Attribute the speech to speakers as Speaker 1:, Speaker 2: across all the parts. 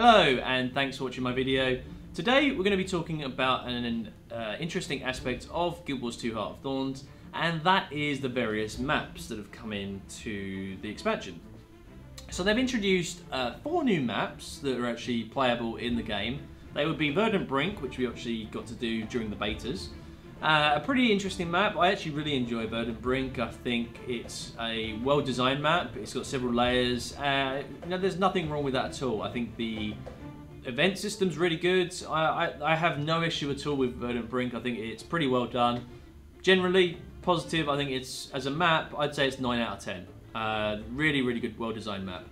Speaker 1: Hello and thanks for watching my video. Today we're going to be talking about an interesting aspect of Guild Wars 2 Heart of Thorns, and that is the various maps that have come into the expansion. So they've introduced 4 new maps that are actually playable in the game. They would be Verdant Brink, which we actually got to do during the betas. A pretty interesting map. I actually really enjoy Verdant Brink. I think it's a well-designed map. It's got several layers. There's nothing wrong with that at all. I think the event system's really good. I have no issue at all with Verdant Brink. I think it's pretty well done. Generally positive. I think it's, as a map, I'd say it's 9 out of 10. Really, really good, well-designed map.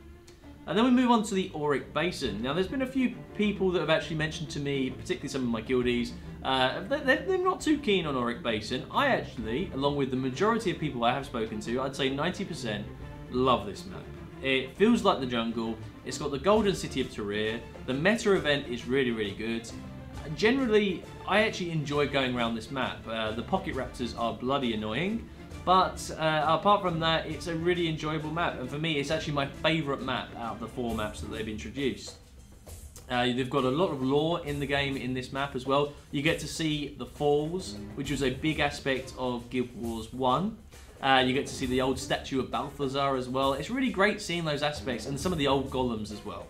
Speaker 1: And then we move on to the Auric Basin. Now, there's been a few people that have actually mentioned to me, particularly some of my guildies, they're not too keen on Auric Basin. I actually, along with the majority of people I have spoken to, I'd say 90% love this map. It feels like the jungle. It's got the Golden City of Tyria. The meta event is really, really good. Generally, I actually enjoy going around this map. The Pocket Raptors are bloody annoying. But apart from that, it's a really enjoyable map, and for me, it's actually my favourite map out of the 4 maps that they've introduced. They've got a lot of lore in the game in this map as well. You get to see the falls, which was a big aspect of Guild Wars 1. You get to see the old statue of Balthazar as well. It's really great seeing those aspects, and some of the old golems as well.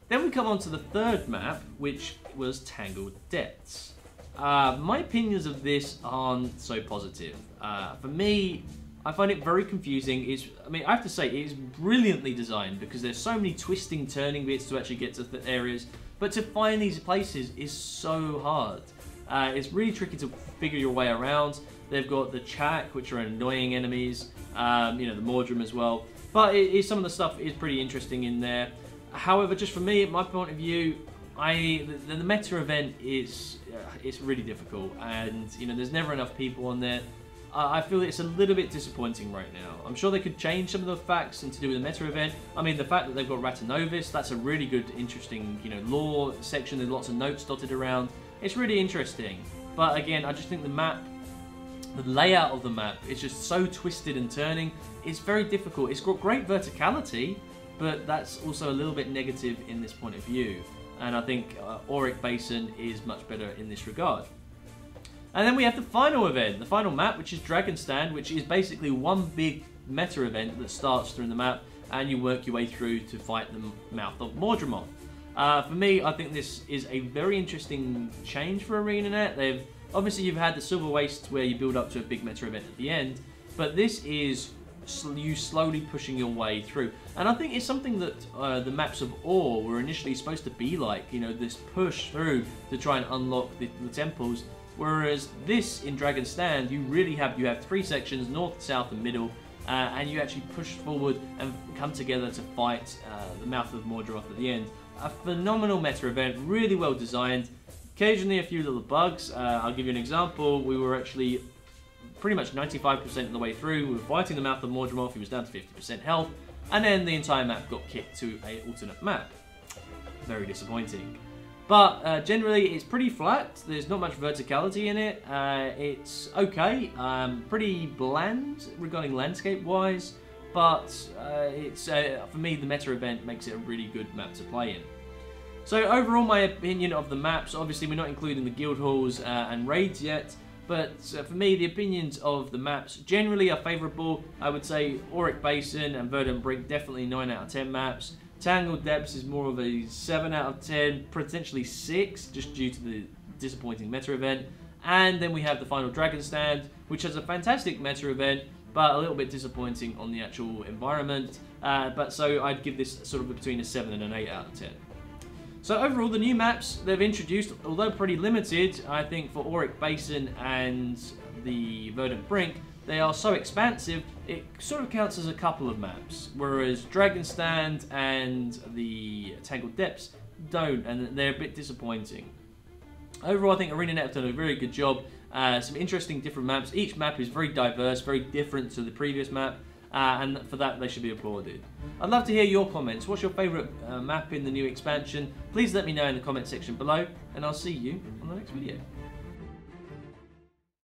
Speaker 1: Then we come on to the 3rd map, which was Tangled Depths. My opinions of this aren't so positive. For me, I find it very confusing. I have to say, it is brilliantly designed because there's so many twisting, turning bits to actually get to the areas. But to find these places is so hard. It's really tricky to figure your way around. They've got the Chak, which are annoying enemies. The Mordrum as well. But some of the stuff is pretty interesting in there. However, just for me, my point of view, the meta event is it's really difficult, and there's never enough people on there. I feel it's a little bit disappointing right now. I'm sure they could change some of the facts and to do with the meta event. I mean, the fact that they've got Ratanovis, that's a really good, interesting, lore section. There's lots of notes dotted around. It's really interesting. But again, I just think the map, the layout of the map is just so twisted and turning. It's very difficult. It's got great verticality, but that's also a little bit negative in this point of view. And I think Auric Basin is much better in this regard. And then we have the final event, the final map, which is Dragonstan, which is basically one big meta event that starts through the map, and you work your way through to fight the mouth of Mordrum. For me, I think this is a very interesting change for ArenaNet. Obviously, you've had the Silver Waste where you build up to a big meta event at the end, but this is you slowly pushing your way through. And I think it's something that the maps of Ore were initially supposed to be like, this push through to try and unlock the temples. Whereas this, in Dragonstan, you have 3 sections, north, south and middle, and you actually push forward and come together to fight the mouth of Mordrum at the end. A phenomenal meta event, really well designed. Occasionally a few little bugs. I'll give you an example. We were actually pretty much 95% of the way through. We were fighting the mouth of Mordrum. He was down to 50% health, and then the entire map got kicked to an alternate map. Very disappointing. But generally, it's pretty flat. There's not much verticality in it. It's okay. Pretty bland regarding landscape-wise. But for me, the meta event makes it a really good map to play in. So overall, my opinion of the maps, obviously we're not including the guild halls and raids yet. But for me, the opinions of the maps generally are favourable. I would say Auric Basin and Verdant Brink, definitely 9 out of 10 maps. Tangled Depths is more of a 7 out of 10, potentially 6, just due to the disappointing meta event. And then we have the final Dragonstan, which has a fantastic meta event, but a little bit disappointing on the actual environment. So I'd give this sort of between a 7 and an 8 out of 10. So overall, the new maps they've introduced, although pretty limited, I think for Auric Basin and the Verdant Brink, they are so expansive, it sort of counts as a couple of maps, whereas Dragonstan and the Tangled Depths don't, and they're a bit disappointing. Overall, I think ArenaNet have done a very good job. Some interesting different maps. Each map is very diverse, very different to the previous map, and for that they should be applauded. I'd love to hear your comments. What's your favourite map in the new expansion? Please let me know in the comment section below, and I'll see you on the next video.